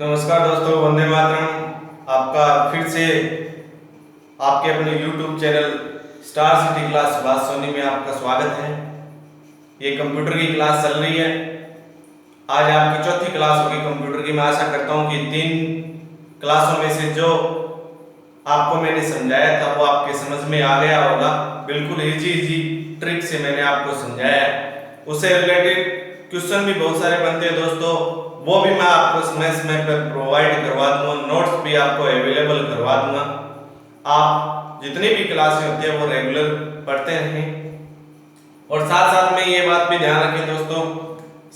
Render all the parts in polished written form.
नमस्कार दोस्तों, वंदे मातरम। आपका फिर से आपके अपने YouTube channel star city class Subhash Soni में आपका स्वागत है। ये कंप्यूटर की क्लास चल रही है। आज आपकी चौथी क्लास होगी कंप्यूटर की। मैं आशा करता हूँ कि 3 क्लासों में से जो आपको मैंने समझाया था वो आपके समझ में आ गया होगा। बिल्कुल इजी ट्रिक से मैंने आपको समझाया है। उससे रिलेटेड क्वेश्चन भी बहुत सारे बनते हैं दोस्तों, वो भी मैं आपको समय पर प्रोवाइड करवा दूंगा। नोट्स भी आपको अवेलेबल करवा दूंगा। आप जितनी भी क्लासें होती है वो रेगुलर पढ़ते रहें और साथ साथ में ये बात भी ध्यान रखें दोस्तों,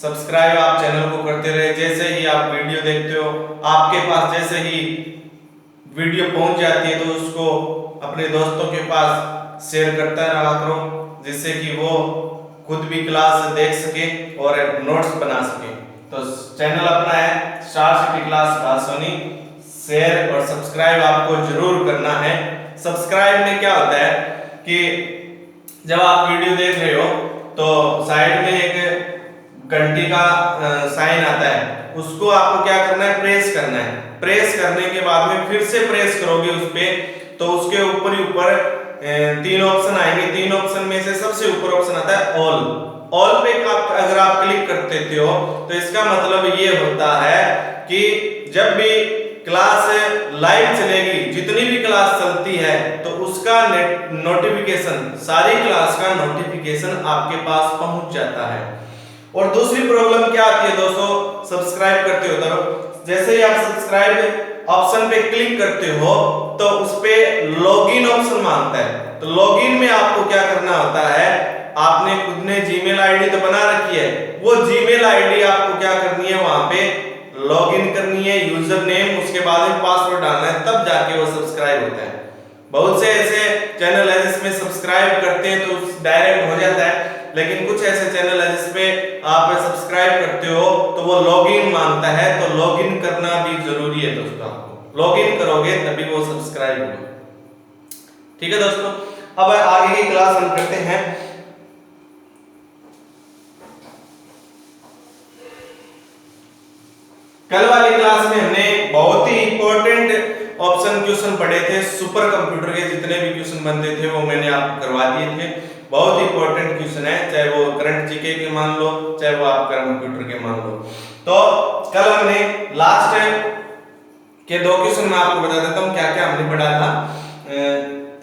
सब्सक्राइब आप चैनल को करते रहे। जैसे ही आप वीडियो देखते हो, आपके पास जैसे ही वीडियो पहुंच जाती है तो उसको अपने दोस्तों के पास शेयर करता रहा करो, जिससे कि वो खुद भी क्लास देख सके और नोट्स बना सके। तो चैनल अपना है star city class Subhash Soni. Share और सब्सक्राइब आपको जरूर करना है। सब्सक्राइब में क्या होता है कि जब आप वीडियो देख रहे हो तो साइड में एक घंटी का साइन आता है, उसको आपको क्या करना है, प्रेस करना है। प्रेस करने के बाद में फिर से प्रेस करोगे उस पे, तो उसके ऊपर ही ऊपर 3 ऑप्शन आएंगे। 3 ऑप्शन में से सबसे ऊपर ऑप्शन आता है ऑल पे अगर आप क्लिक करते हो तो इसका मतलब ये होता है कि जब भी क्लास लाइव चलेगी, जितनी भी क्लास चलती है, तो उसका नोटिफिकेशन, सारी क्लास का नोटिफिकेशन आपके पास पहुंच जाता है। और दूसरी प्रॉब्लम क्या आती है दोस्तों, सब्सक्राइब करते हो तो जैसे ही आप सब्सक्राइब ऑप्शन पे क्लिक करते हो तो उस पे लॉगिन ऑप्शन मांगता है। तो लॉगिन में आपको क्या करना होता है, आपने खुद ने जीमेल आईडी तो बना रखी है, वो जीमेल आईडी आपको क्या करनी है, वहां पे लॉगिन करनी है, यूजर नेम, उसके बाद में पासवर्ड डालना है, तब जाके वो सब्सक्राइब होता है। बहुत से ऐसे चैनल है जिसमें सब्सक्राइब करते हैं तो डायरेक्ट हो जाता है, लेकिन कुछ ऐसे चैनल है जिसमें आप सब्सक्राइब करते हो तो वो लॉगिन मांगता है। तो लॉगिन करना भी जरूरी है दोस्तों, आपको लॉगिन करोगे तभी वो सब्सक्राइब होगा। ठीक है दोस्तों, अब आगे की क्लास हम करते हैं। कल वाली क्लास में हमने बहुत ही इंपॉर्टेंट ऑप्शन क्वेश्चन पढ़े थे। सुपर कंप्यूटर के जितने भी क्वेश्चन बनते थे वो मैंने आपको करवा दिए थे। बहुत इंपॉर्टेंट क्वेश्चन है, चाहे वो करंट जीके के मान लो, चाहे वो आप कंप्यूटर के मान लो। तो कल हमने लास्ट के 2 क्वेश्चन में आपको बता देता हूं क्या क्या हमने पढ़ा था।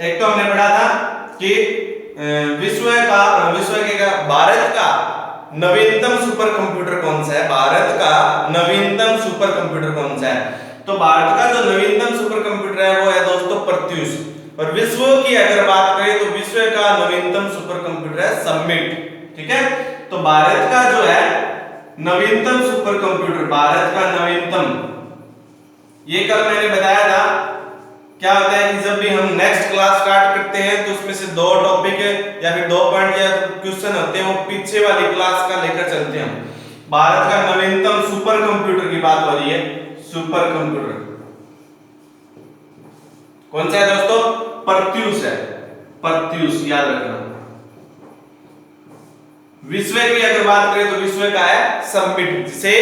एक तो हमने पढ़ा था कि विश्व के भारत का नवीनतम सुपर कंप्यूटर कौन सा है। भारत का नवीनतम सुपर कंप्यूटर कौन सा है? तो भारत का जो नवीनतम सुपर कंप्यूटर है वो है दोस्तों प्रत्यूष। और विश्व की अगर बात करें तो विश्व का नवीनतम सुपर कंप्यूटर है समिट। ठीक है, तो भारत का जो है नवीनतम सुपर कंप्यूटर, भारत का नवीनतम, ये कल मैंने बताया था। क्या होता है कि जब भी हम नेक्स्ट क्लास स्टार्ट करते हैं तो उसमें से 2 टॉपिक या फिर 2 पॉइंट या क्वेश्चन होते हैं, वो पीछे वाली क्लास का लेकर चलते हैं। भारत का नवीनतम सुपर कंप्यूटर की बात हो रही है। सुपर कंप्यूटर कौन सा है दोस्तों? प्रत्यूष है। प्रत्यूष याद रखना। विश्व की अगर बात करें तो विश्व का है समिट, जिसे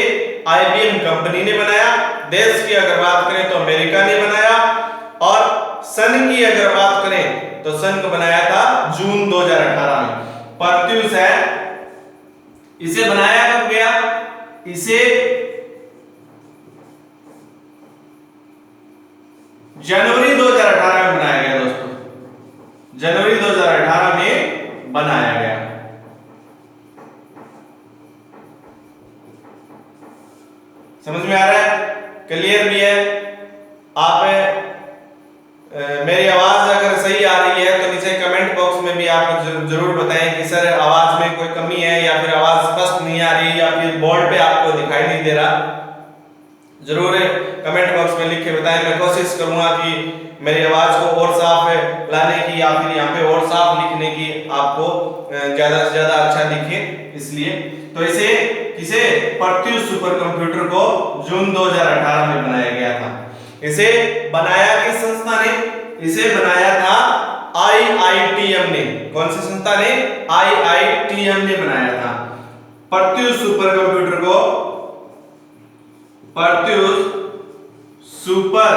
IBM कंपनी ने बनाया। देश की अगर बात करें तो अमेरिका ने बनाया। और सन की अगर बात करें तो सन को बनाया था जून 2018 में। प्रत्यूष है, इसे बनाया कब गया? इसे जनवरी 2018 में बनाया गया दोस्तों। जनवरी 2018 में बनाया गया। समझ में आ रहा है? क्लियर भी है? आप मेरी आवाज अगर सही आ रही है तो नीचे कमेंट बॉक्स में भी आप जरूर बताएं कि सर आवाज में कोई कमी है, या फिर आवाज स्पष्ट नहीं आ रही, या फिर बोर्ड पे आपको दिखाई नहीं दे रहा। जरूर कमेंट बॉक्स में लिख के बताएं। मैं कोशिश करूंगा कि मेरी आवाज को और साफ लाने की, या फिर यहाँ पे और साफ लिखने की, आपको ज्यादा से ज्यादा अच्छा दिखे, इसलिए। तो इसे प्रत्यूष सुपर कंप्यूटर को जून 2018 में बनाया गया था। इसे बनाया किस संस्था ने? इसे बनाया था IITM ने। कौन सी संस्था ने? IITM ने बनाया था। प्रत्यूष सुपर कंप्यूटर को प्रत्यूष सुपर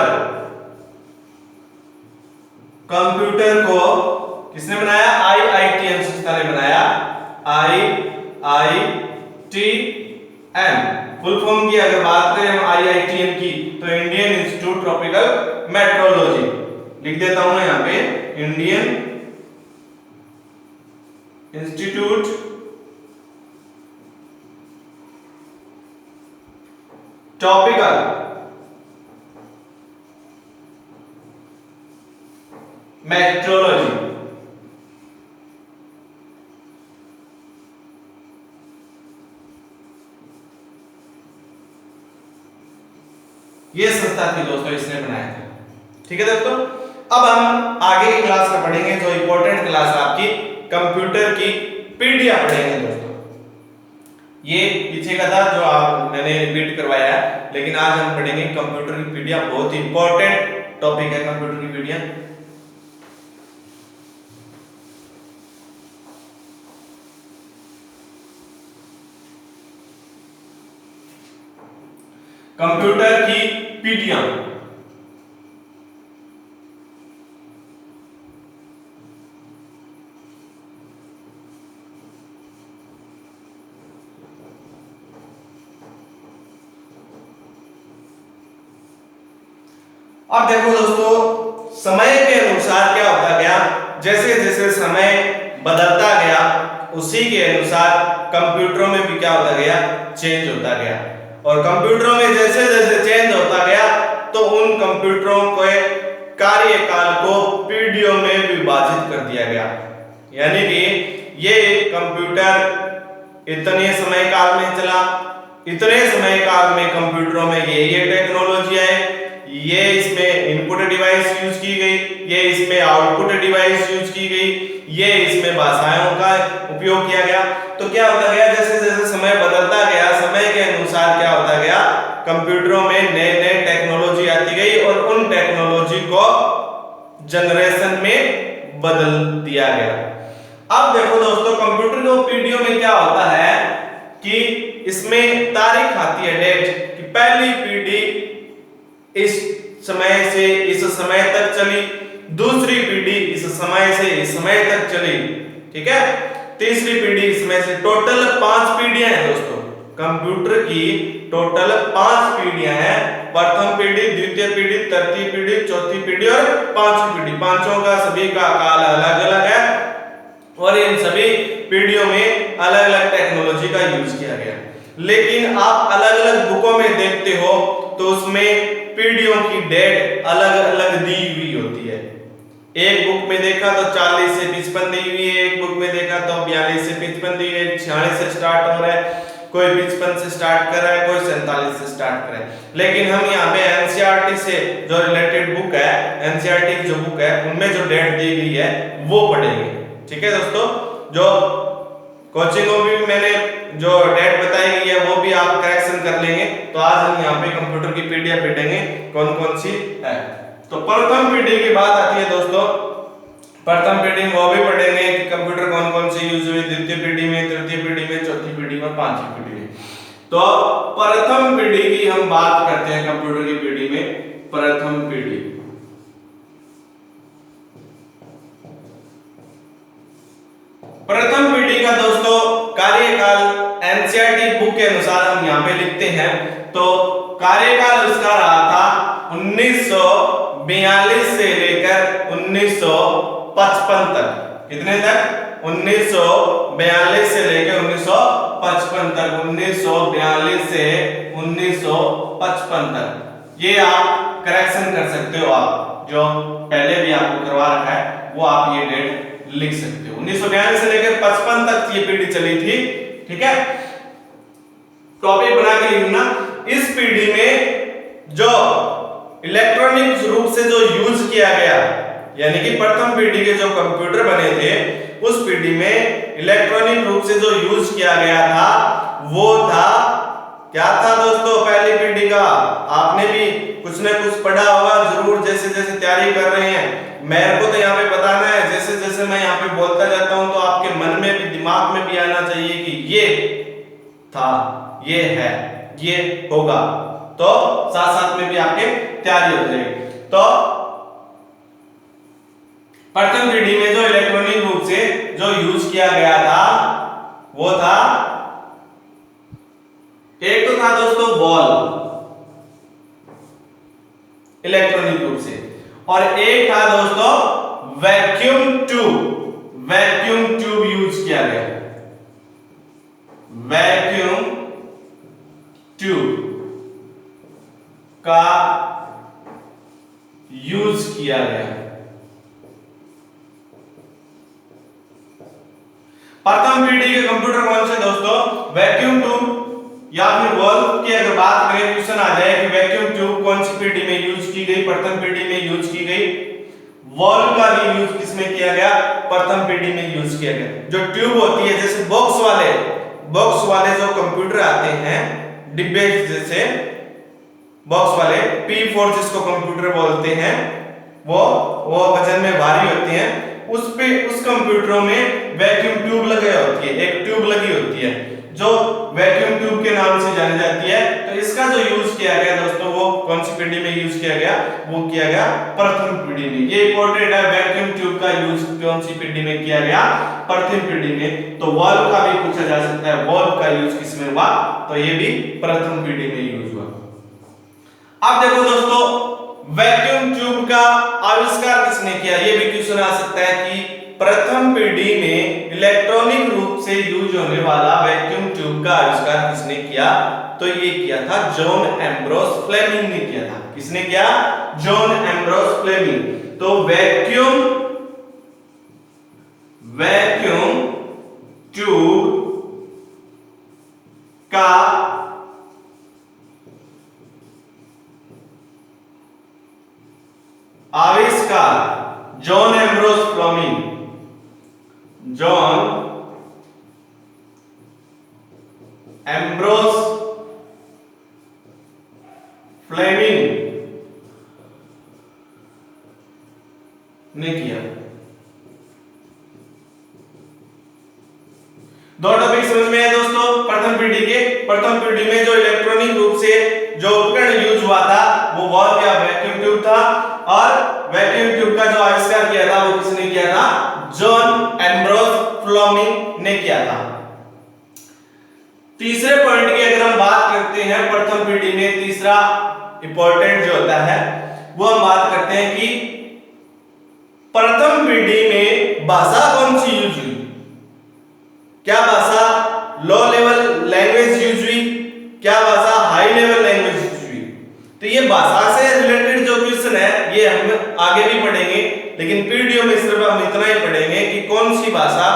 कंप्यूटर को किसने बनाया? IITM संस्था ने बनाया। IITM फुल फॉर्म की अगर बात करें हम IITM की तो इंडियन इंस्टीट्यूट ट्रॉपिकल मेट्रोलॉजी लिख देता हूं यहां पे, इंडियन इंस्टीट्यूट ट्रॉपिकल मेट्रोलॉजी। ये संस्था थी दोस्तों, इसने बनाया था। ठीक है दोस्तों, अब हम आगे की क्लास में पढ़ेंगे जो इंपॉर्टेंट क्लास है आपकी कंप्यूटर की पीडीएफ पढ़ेंगे दोस्तों। ये पीछे का था जो आप मैंने रिपीट करवाया है, लेकिन आज हम पढ़ेंगे कंप्यूटर की पीडीएफ। बहुत ही इंपॉर्टेंट टॉपिक है कंप्यूटर की पीडीएफ। कंप्यूटर की पीडीएफ अब देखो दोस्तों, समय के अनुसार क्या होता गया, जैसे जैसे समय बदलता गया उसी के अनुसार कंप्यूटरों में भी क्या होता गया, चेंज होता गया। और कंप्यूटरों में जैसे जैसे चेंज होता गया तो उन कंप्यूटरों के कार्यकाल को पीढ़ियों में विभाजित कर दिया गया। यानी कि ये कंप्यूटर इतने समय काल में चला, इतने समय काल में कंप्यूटरों में ये टेक्नोलॉजी है, ये इसमें इनपुट डिवाइस यूज की गई, ये इसमें आउटपुट डिवाइस यूज की गई, ये इसमें भाषाओं का उपयोग किया गया। तो क्या होता गया, जैसे जैसे समय बदलता गया समय के अनुसार क्या होता गया, कंप्यूटरों में नए नए टेक्नोलॉजी आती गई और उन टेक्नोलॉजी को जनरेशन में बदल दिया गया। अब देखो दोस्तों, कंप्यूटर को पीडीओ में क्या होता है कि इसमें तारीख आती है, डेट, कि पहली पीढ़ी इस समय से इस समय तक चली, दूसरी पीढ़ी इस समय से इस समय तक चली, ठीक है, तीसरी पीढ़ी इसमें से, टोटल 5 पीढ़ियां हैं दोस्तों। कंप्यूटर की टोटल 5 पीढ़ियां हैं, प्रथम पीढ़ी, द्वितीय पीढ़ी, तृतीय पीढ़ी, चौथी पीढ़ी और पांचवी पीढ़ी। पांचों का सभी का काल अलग अलग है और इन सभी पीढ़ियों में अलग अलग टेक्नोलॉजी का यूज किया गया। लेकिन आप अलग अलग बुकों में देखते हो तो उसमें पीढ़ियों की डेट अलग अलग दी हुई होती है। एक बुक में देखा तो 40 से 55 दी हुई है, एक बुक में देखा तो 42 से 55 दी हुई है, 46 से स्टार्ट हो रहा है, कोई 55 से स्टार्ट कर रहा है, कोई 47 से स्टार्ट कर रहा है। लेकिन हम यहाँ पे एनसीईआरटी से जो रिलेटेड बुक है, एनसीईआरटी की जो बुक है उनमें जो डेट दी गई है वो पढ़ेंगे। ठीक है दोस्तों, जो कोचिंगों में भी मैंने जो डेट बताई गई है वो भी आप करेक्शन कर लेंगे। तो आज हम यहाँ पे कंप्यूटर की पीडीएफ पढ़ेंगे कौन कौन सी है। तो प्रथम पीढ़ी की बात आती है दोस्तों, प्रथम पीढ़ी में वो भी पढ़ेंगे कि कंप्यूटर कौन कौन से यूज हुए, द्वितीय पीढ़ी में, तृतीय पीढ़ी में, चौथी पीढ़ी में, पांचवी पीढ़ी में। तो प्रथम पीढ़ी की हम बात करते हैं कंप्यूटर की पीढ़ी में, प्रथम पीढ़ी। प्रथम पीढ़ी का दोस्तों कार्यकाल एनसीईआरटी बुक के अनुसार हम यहाँ पे लिखते हैं तो कार्यकाल उसका रहा था 1942 से लेकर 1955 तक। कितने तक? 1942 से लेकर 1955 तक, 1942 से 1955 तक। ये आप करेक्शन कर सकते हो, आप जो पहले भी आपको करवा रखा है वो आप ये डेट लिख सकते हो। 1942 से लेकर 55 तक ये पीढ़ी चली थी, ठीक है, टॉपिक बना के लिखना। इस पीढ़ी में जो इलेक्ट्रॉनिक रूप से जो यूज किया गया, यानी कि प्रथम पीढ़ी के जो कंप्यूटर बने थे उस पीढ़ी में इलेक्ट्रॉनिक रूप से जो यूज किया गया था वो था, क्या था दोस्तों पहली पीढ़ी का? आपने भी कुछ न कुछ पढ़ा होगा जरूर, जैसे जैसे तैयारी कर रहे हैं। मेरे को तो यहाँ पे बताना है, जैसे जैसे मैं यहाँ पे बोलता जाता हूँ तो आपके मन में भी दिमाग में भी आना चाहिए कि ये था, ये है, ये होगा, तो साथ साथ में भी आपके तैयारी हो जाएगी। तो प्रथम पीढ़ी में जो इलेक्ट्रॉनिक रूप से जो यूज किया गया था वो था, एक तो था दोस्तों बॉल इलेक्ट्रॉनिक रूप से, और एक था दोस्तों vacuum tube. Vacuum tube use किया गया, वैक्यूम ट्यूब का यूज किया गया। प्रथम पीढ़ी के कंप्यूटर कौन से दोस्तों? वैक्यूम ट्यूब या फिर वॉल्व की अगर बात करें, क्वेश्चन आ जाए कि वैक्यूम ट्यूब कौन सी पीढ़ी में यूज की गई? प्रथम पीढ़ी में यूज की गई। वॉल्व का भी यूज किसमें किया गया? प्रथम पीढ़ी में यूज किया गया। जो ट्यूब होती है, जैसे बॉक्स वाले जो कंप्यूटर आते हैं, डिब्बे जैसे बॉक्स वाले P4 जिसको कंप्यूटर बोलते हैं, वो वजन में भारी होते हैं, उस कंप्यूटरों में वैक्यूम ट्यूब लगी होती है, एक ट्यूब लगी होती है जो वैक्यूम ट्यूब के नाम से जानी जाती है। तो इसका जो यूज किया गया दोस्तों, वो कौन सी पीढ़ी में यूज किया गया? वो किया गया प्रथम पीढ़ी में। ये इंपॉर्टेंट है, वैक्यूम ट्यूब का यूज कौन सी पीढ़ी में किया गया? प्रथम पीढ़ी में। तो वॉल्व का भी पूछा जा सकता है, वॉल्व का यूज किसमें हुआ? तो ये भी प्रथम पीढ़ी में यूज हुआ। अब देखो दोस्तों, वैक्यूम ट्यूब का आविष्कार किसने किया? ये भी क्वेश्चन आ सकता है कि प्रथम पीढ़ी में इलेक्ट्रॉनिक रूप से यूज होने वाला वैक्यूम ट्यूब का आविष्कार किसने किया? तो ये किया था जॉन एम्ब्रोस फ्लेमिंग ने किया था। किसने किया? John Ambrose Fleming. तो वैक्यूम ट्यूब का आविष्कार John Ambrose Fleming, John Ambrose Fleming ने किया। दो टॉपिक समझ में आए दोस्तों प्रथम पीढ़ी के। प्रथम पीढ़ी में जो इलेक्ट्रॉनिक रूप से जो उपकरण यूज हुआ था वो वॉल्व या वैक्यूम ट्यूब था, और वैक्यूम ट्यूब का जो आविष्कार किया था वो किसने किया था? जॉन एम्ब्रोस फ्लेमिंग ने किया था। तीसरे पॉइंट की अगर हम बात करते हैं प्रथम पीढ़ी में, तीसरा इंपॉर्टेंट जो होता है वो हम बात करते हैं कि प्रथम पीढ़ी में भाषा कौन सी यूज हुई? क्या भाषा लो लेवल लैंग्वेज यूज हुई? क्या भाषा हाई लेवल लैंग्वेज यूज हुई? तो ये भाषा से रिलेटेड जो क्वेश्चन है ये हम आगे भी पढ़ेंगे, लेकिन वीडियो में सिर्फ हम इतना ही पढ़ेंगे कि कौन सी भाषा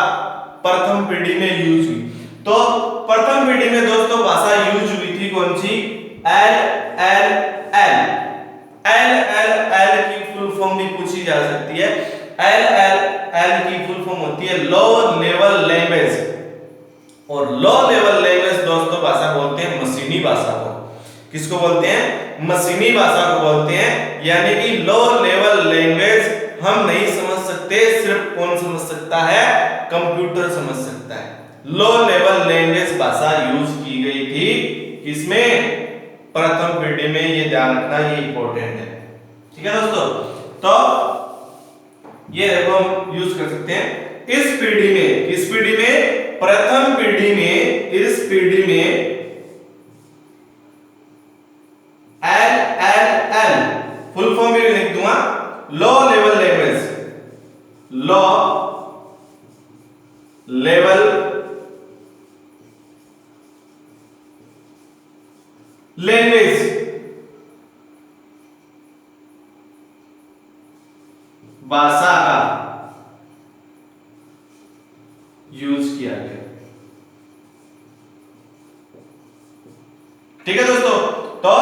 प्रथम पीढ़ी में यूज हुई। तो प्रथम पीढ़ी में दोस्तों भाषा यूज हुई थी कौन सी? LLL की फुल फॉर्म भी पूछी जा सकती है। LLL की फुल फॉर्म होती है लो लेवल लैंग्वेज, और लो लेवल लैंग्वेज दोस्तों भाषा बोलते हैं मशीनी भाषा को। किसको बोलते हैं? मशीनी भाषा को बोलते हैं। यानी कि लो लेवल लैंग्वेज हम नहीं समझ सकते, सिर्फ कौन समझ सकता है? कंप्यूटर समझ सकता है। लो लेवल लैंग्वेज भाषा यूज की गई थी किसमें? प्रथम पीढ़ी में। ये ध्यान रखना, ये इंपॉर्टेंट है। ठीक है दोस्तों, तो ये देखो हम यूज कर सकते हैं इस पीढ़ी में। किस पीढ़ी में? प्रथम पीढ़ी में। इस पीढ़ी में LLL फुल फॉर्म भी लिख दूंगा, low level language, low level language भाषा का यूज किया गया। ठीक है दोस्तों, तो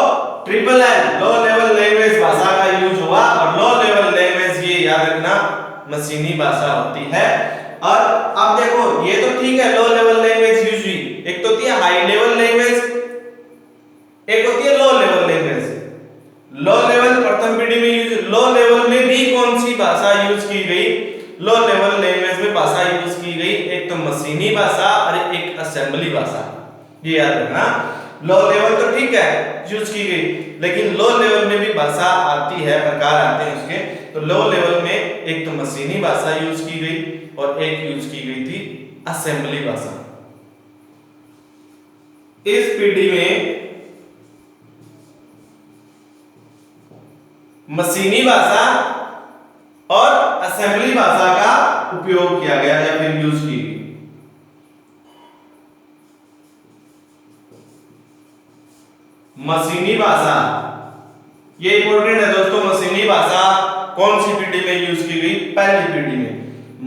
triple L low level language भाषा का यूज हुआ, और लो लेवल लैंग्वेज ये याद रखना मशीनी भाषा होती है। और अब देखो ये तो ठीक है, लो लेवल लैंग्वेज यूज हुई, एक तो होती है हाई लेवल लैंग्वेज, एक होती है low level language. Low level प्रथम पीढ़ी में यूज, लो लेवल में भी कौन सी भाषा यूज की गई? लो लेवल लैंग्वेज में भाषा यूज की गई एक तो मशीनी भाषा और एक असेंबली भाषा, ये याद रखना। लो लेवल तो ठीक है यूज की गई, लेकिन लो लेवल में भी भाषा आती है, प्रकार आते हैं उसके। तो लो लेवल में एक तो मशीनी भाषा यूज की गई और एक यूज की गई थी असेंबली भाषा। इस पीढ़ी में मशीनी भाषा और असेंबली भाषा का उपयोग किया गया या फिर यूज की गई। मशीनी भाषा, ये इंपॉर्टेंट है दोस्तों। मशीनी भाषा कौन सी पीढ़ी में यूज की गई? पहली पीढ़ी में।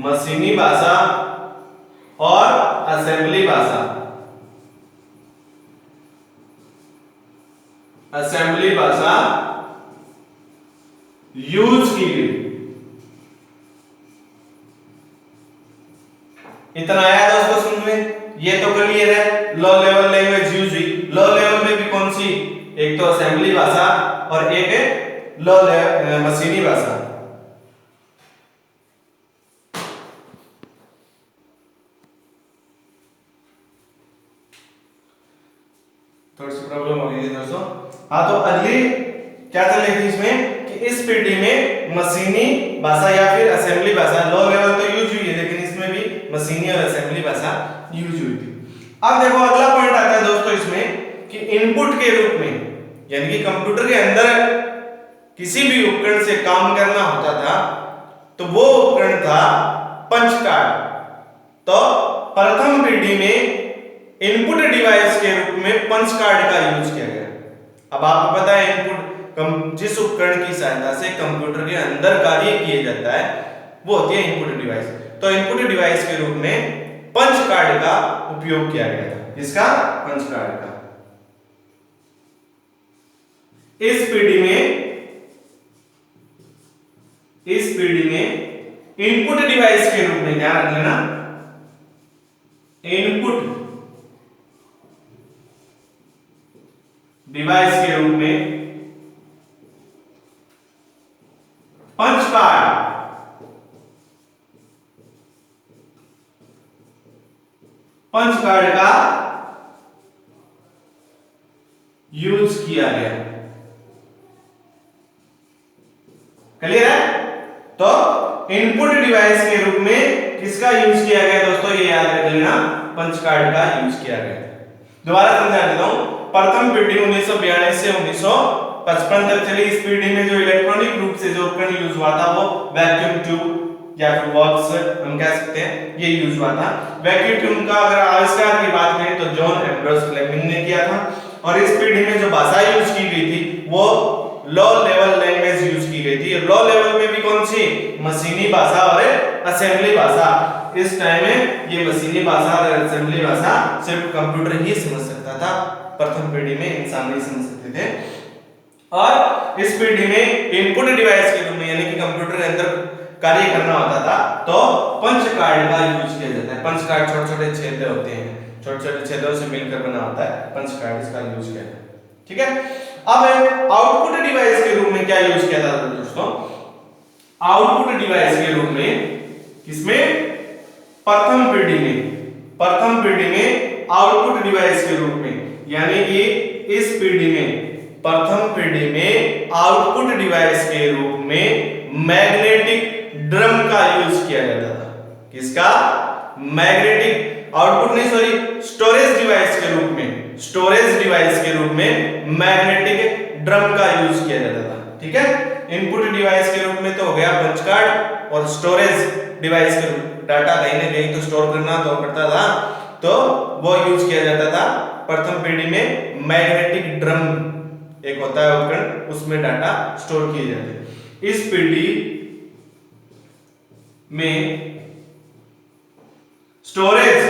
मशीनी भाषा और असेंबली भाषा, असेंबली भाषा यूज की गई। इतना आया दोस्तों समझ में? ये तो क्लियर है, लो लेवल लैंग्वेज यूज हुई। लो लेवल में भी कौन सी? एक तो असेंबली भाषा और एक है लो मशीनी भाषा। थोड़ी सी प्रॉब्लम हो गई है दोस्तों। हाँ, तो अगली क्या चल रही थी इसमें कि इस पीढ़ी में मशीनी भाषा या फिर असेंबली भाषा, लो लेवल तो यूज हुई है लेकिन इसमें भी मशीनी और असेंबली भाषा यूज हुई थी। अब देखो अगला पॉइंट आता है दोस्तों इसमें कि इनपुट के रूप में, यानी कि कंप्यूटर के अंदर किसी भी उपकरण से काम करना होता था तो वो उपकरण था पंच कार्ड। तो प्रथम पीढ़ी में इनपुट डिवाइस के रूप में पंच कार्ड का यूज किया गया। अब आपको पता है इनपुट जिस उपकरण की सहायता से कंप्यूटर के अंदर कार्य किया जाता है वो होती है इनपुट डिवाइस। तो इनपुट डिवाइस के रूप में पंच कार्ड का उपयोग किया गया था। किसका? पंच कार्ड का। इस पीढ़ी में इनपुट डिवाइस के रूप में, ध्यान रख लेना, इनपुट डिवाइस के रूप में पंच कार्ड का यूज किया गया। क्लियर है? तो इनपुट डिवाइस के रूप में किसका यूज किया गया दोस्तों? ये याद रख लेना, पंच कार्ड का यूज किया गया। दोबारा समझा देता हूं। प्रथम पीढ़ी 1942 से 1955 तक चली। इस पीढ़ी में जो इलेक्ट्रॉनिक रूप से जो उपकरण यूज हुआ था वो वैक्यूम ट्यूब या फिर वॉक्स हम कह सकते हैं, ये यूज हुआ था। वैक्यूम ट्यूब का अगर आविष्कार की बात करें तो जॉन एम्ब्रोस फ्लेमिंग ने किया था। और इस पीढ़ी में जो भाषा यूज की गई थी वो लो लेवल लैंग्वेज यूज की गई थी। लो लेवल में भी कौन सी? मशीनी भाषा और असेंबली भाषा। इस टाइम में ये मशीनी भाषा और असेंबली भाषा सिर्फ कंप्यूटर ही समझ सकता था, प्रथम पीढ़ी में इंसान नहीं समझ सकते थे। और इस पीढ़ी में इनपुट डिवाइस के रूप में, यानी कि कंप्यूटर के अंदर कार्य करना होता था तो पंच कार्ड का यूज किया जाता है। पंच कार्ड छोटे छोटे छेद होते हैं, छोटे छोटे छेदों से मिलकर बना होता है, पंच कार्ड, इसका यूज किया जाता है। ठीक है? अब आउटपुट डिवाइस के रूप में क्या यूज किया जाता है दोस्तों? आउटपुट डिवाइस के रूप में किसमें? प्रथम पीढ़ी में आउटपुट डिवाइस के रूप में, यानी कि इस पीढ़ी में, प्रथम पीढ़ी में आउटपुट डिवाइस के रूप में मैग्नेटिक ड्रम का यूज किया जाता था। किसका? मैग्नेटिक आउटपुट नहीं, सॉरी, स्टोरेज डिवाइस के रूप में, स्टोरेज डिवाइस के रूप में मैग्नेटिक ड्रम का यूज किया जाता था। ठीक है? इनपुट डिवाइस के रूप में तो हो गया पंच कार्ड, और स्टोरेज डिवाइस के रूप, डाटा कहीं ना कहीं तो स्टोर करना तो पड़ता था, तो वो यूज किया जाता था प्रथम पीढ़ी में। मैग्नेटिक ड्रम एक होता है उपकरण, उसमें डाटा स्टोर किए जाते हैं। इस पीढ़ी में storage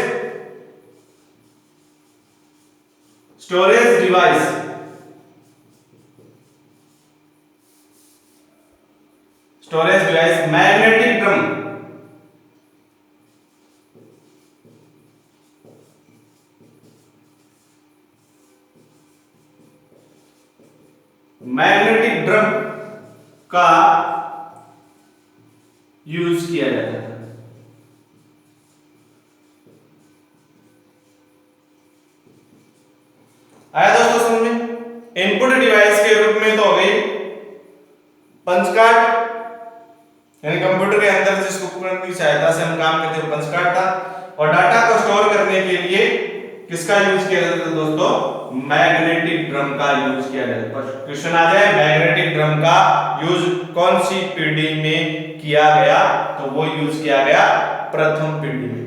device, magnetic drum, magnetic drum का यूज किया जाता है। आया दोस्तों समझ में? इनपुट डिवाइस के रूप में तो हो गई पंच कार्ड, यानी कंप्यूटर के अंदर जिस उपकरण की सहायता से हम काम करते हैं पंच कार्ड था। और डाटा को स्टोर करने के लिए किसका यूज किया जाता है दोस्तों? मैग्नेटिक ड्रम का यूज किया जाता है। क्वेश्चन आ जाए मैग्नेटिक ड्रम का यूज कौन सी पीढ़ी में किया गया? तो वो यूज किया गया प्रथम पीढ़ी में।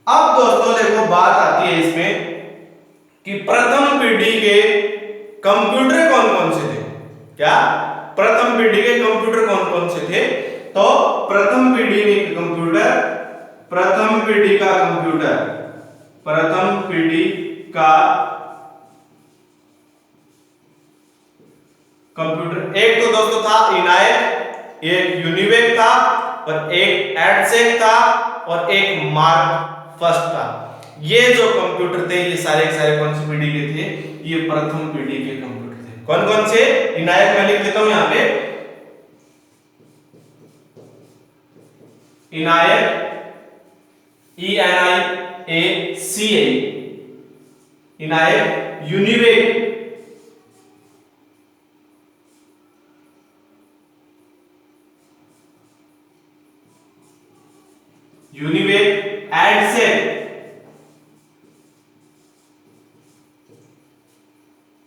अब दोस्तों देखो बात आती है इसमें कि प्रथम पीढ़ी के कंप्यूटर कौन कौन से थे? क्या प्रथम पीढ़ी के कंप्यूटर कौन कौन से थे? तो प्रथम पीढ़ी के कंप्यूटर, प्रथम पीढ़ी का कंप्यूटर, प्रथम पीढ़ी का कंप्यूटर एक तो दोस्तों था इनायत, एक यूनिवेक था और एक एडसेक था और एक मार्क फर्स्ट था। ये जो कंप्यूटर थे ये सारे के सारे कौन सी पीढ़ी के थे? ये प्रथम पीढ़ी के कंप्यूटर थे। कौन कौन से? इनायत मैं लिख देता हूं यहां पे, इनायत ENIACA, इनायत, UNIVAC, UNIVAC, EDSAC,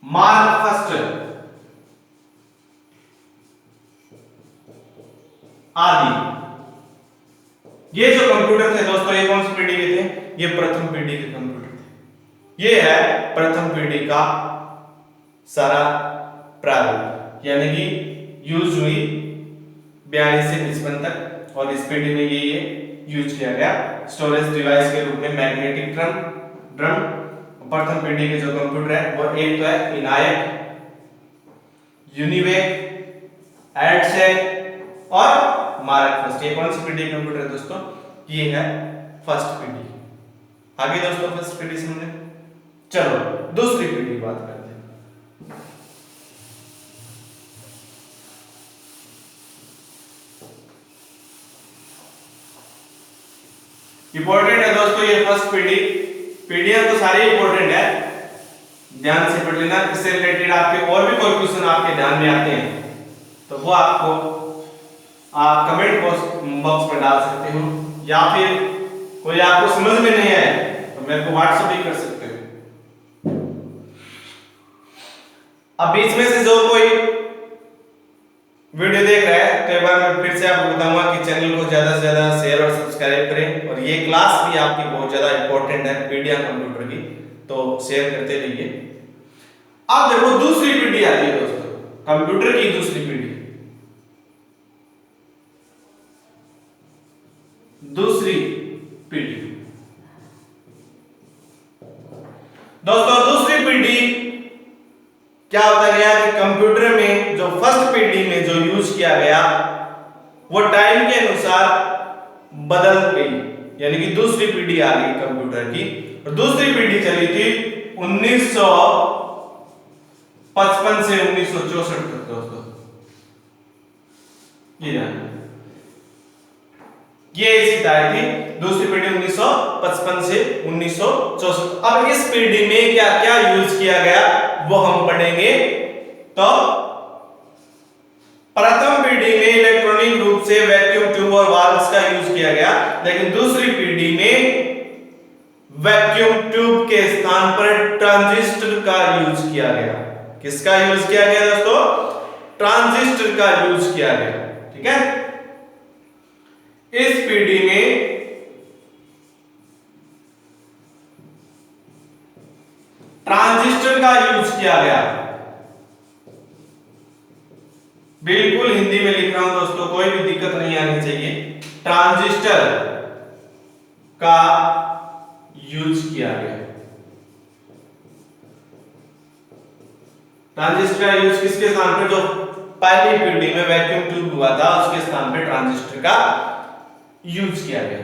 mark first आदि। ये जो कंप्यूटर थे दोस्तों ये कौन सी पीढ़ी के थे? ये प्रथम पीढ़ी के कंप्यूटर थे। ये है प्रथम पीढ़ी का सारा प्रारूप, यानी कि यूज हुई 42 से 55 तक और इस पीढ़ी में ये यूज किया गया स्टोरेज डिवाइस के रूप में मैग्नेटिक ड्रम। प्रथम पीढ़ी के जो कंप्यूटर है वो एक तो है इनायत, यूनिवेक, एडसेक और मार्क फर्स्ट। ये कौन सी पीढ़ी का कंप्यूटर है दोस्तों? ये है फर्स्ट पीढ़ी। आगे दोस्तों फर्स्ट पीढ़ी समझे। चलो दूसरी पीढ़ी की बात करते हैं। इंपॉर्टेंट है दोस्तों ये फर्स्ट पीढ़ी। पीढ़ियां तो सारी इंपॉर्टेंट है, ध्यान से पढ़ लेना। इससे रिलेटेड आपके और भी कोई क्वेश्चन आपके ध्यान में आते हैं तो वो आपको आप कमेंट बॉक्स में डाल सकते हो, या फिर कोई आपको समझ में नहीं आए तो मेरे को व्हाट्सएप भी कर सकते हो। अब बीच में से जो कोई वीडियो देख रहा है तो एक बार मैं फिर से आपको बताऊंगा कि चैनल को ज्यादा से ज्यादा शेयर और सब्सक्राइब करें। और ये क्लास भी आपकी बहुत ज्यादा इंपॉर्टेंट है मीडिया कंप्यूटर की, तो शेयर करते रहिए। अब देखो दूसरी पीढ़ी आती है दोस्तों, कंप्यूटर की दूसरी पीढ़ी। दूसरी पीढ़ी दोस्तों, दूसरी पीढ़ी क्या होता गया कि कंप्यूटर में जो फर्स्ट पीढ़ी में जो यूज किया गया वो टाइम के अनुसार बदल गई, यानी कि दूसरी पीढ़ी आ गई कंप्यूटर की। और दूसरी पीढ़ी चली थी 1955 से 1964 तक दोस्तों। ये इसकी तारीख थी, दूसरी पीढ़ी 1955 से 1964। अब इस पीढ़ी में क्या क्या यूज किया गया वो हम पढ़ेंगे। तो प्रथम पीढ़ी में इलेक्ट्रॉनिक रूप से वैक्यूम ट्यूब और वाल्व्स का यूज किया गया, लेकिन दूसरी पीढ़ी में वैक्यूम ट्यूब के स्थान पर ट्रांजिस्टर का यूज किया गया। किसका यूज किया गया दोस्तों? ट्रांजिस्टर का यूज किया गया। ठीक है, इस पीढ़ी में ट्रांजिस्टर का यूज किया गया। बिल्कुल हिंदी में लिख रहा हूं दोस्तों, कोई भी दिक्कत नहीं आनी चाहिए। ट्रांजिस्टर का यूज किया गया। ट्रांजिस्टर का यूज किसके स्थान पर? जो पहली पीढ़ी में वैक्यूम ट्यूब हुआ था उसके स्थान पर ट्रांजिस्टर का यूज किया गया।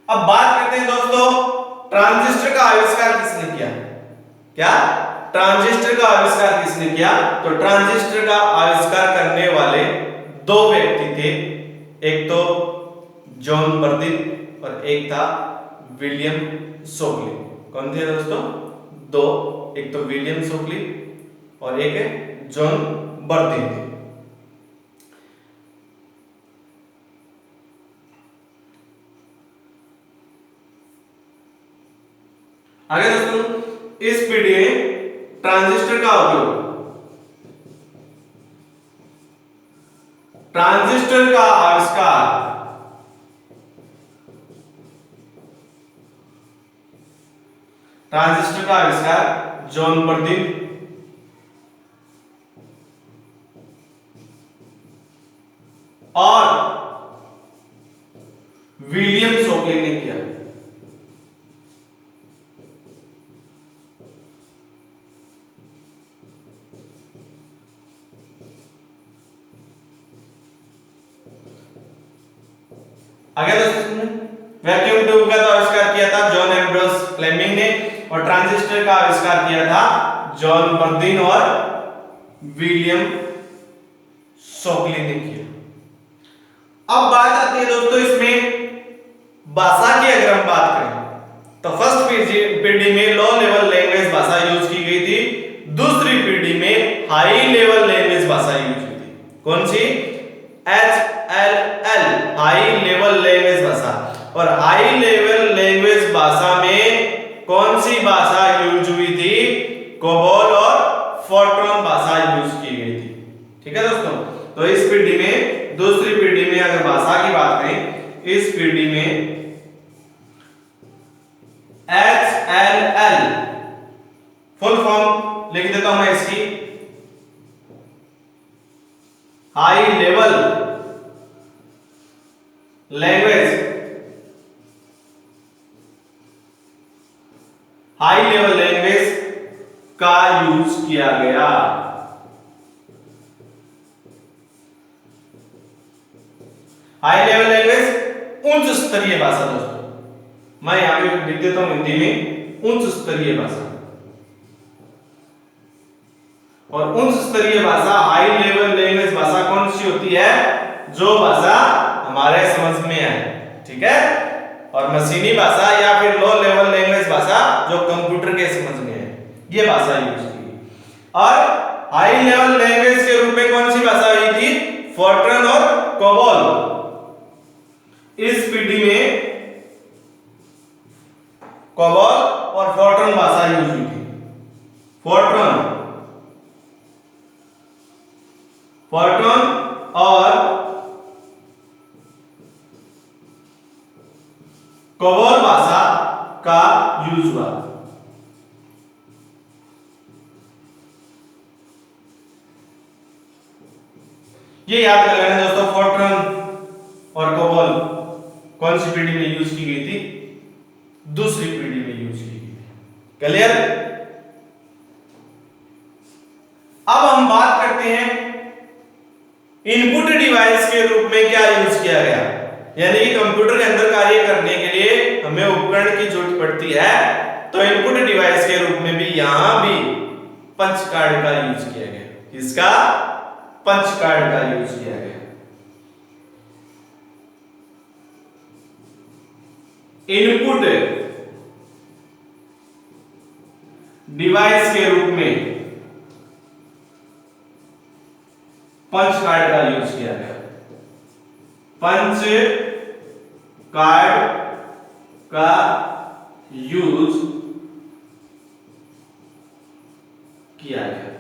अब बात करते हैं दोस्तों ट्रांजिस्टर का आविष्कार किसने किया? क्या ट्रांजिस्टर का आविष्कार किसने किया? तो ट्रांजिस्टर का आविष्कार करने वाले दो व्यक्ति थे, एक तो जॉन बर्दिन और एक था विलियम शोगले। कौन थे दोस्तों? दो, एक तो विलियम शॉकली और एक है जॉन बर्थिन थे। आगे दोस्तों, इस पीढ़ी में ट्रांजिस्टर का उपयोग, ट्रांजिस्टर का आविष्कार जॉन बर्थिन और विलियम शॉकली ने किया। आगे दोस्तों, वैक्यूम ट्यूब का तो आविष्कार किया था जॉन एम्ब्रोस फ्लेमिंग ने और ट्रांजिस्टर का आविष्कार किया था जॉन बर्थिन और विलियम शॉकली ने किया। अब बात आती है दोस्तों इसमें भाषा की, अगर हम बात करें तो फर्स्ट पीढ़ी में लो लेवल लैंग्वेज भाषा यूज की गई थी, दूसरी पीढ़ी में हाई लेवल लैंग्वेज भाषा यूज की थी। कौन सी? HLL, हाई लेवल लैंग्वेज भाषा। और हाई लेवल लैंग्वेज भाषा में कौन सी भाषा यूज हुई थी? कोबोल और फोर्ट्रॉन भाषा यूज की गई थी। ठीक है दोस्तों, तो इस पीढ़ी में, दूसरी पीढ़ी में अगर भाषा की बात करें, इस पीढ़ी में HLL, फुल फॉर्म लिख देता हूं मैं इसकी, high level language, high level language का यूज किया गया। हाई लेवल लैंग्वेज उच्च स्तरीय भाषा दोस्तों, मैं यहां पे लिख देता हूं हिंदी में उच्च स्तरीय भाषा। और उच्च स्तरीय भाषा, हाई लेवल लैंग्वेज भाषा कौन सी होती है? जो भाषा हमारे समझ में आए। ठीक है, और मशीनी भाषा या फिर लो लेवल लैंग्वेज भाषा जो कंप्यूटर के समझ में है, ये भाषा यूज की। और हाई लेवल लैंग्वेज के रूप में कौन सी भाषा हुई थी? फोर्ट्रॉन और कोबोल। इस पीढ़ी में कोबोल और फोर्ट्रॉन भाषा यूज हुई थी। फोर्ट्रॉन और कोबोल भाषा का यूज हुआ। ये याद कर लेना दोस्तों, फोर्ट्रॉन और कोबोल कौन सी पीढ़ी में यूज की गई थी? दूसरी पीढ़ी में यूज की गई थी। क्लियर? अब हम बात करते हैं इनपुट डिवाइस के रूप में क्या यूज किया गया, यानी कि कंप्यूटर के अंदर कार्य करने के लिए हमें उपकरण की जरूरत पड़ती है, तो इनपुट डिवाइस के रूप में भी यहां भी पंच कार्ड का यूज किया गया। इसका पंच कार्ड का यूज किया गया। इनपुट डिवाइस के रूप में पंच कार्ड का यूज किया गया। पंच कार्ड का यूज किया गया।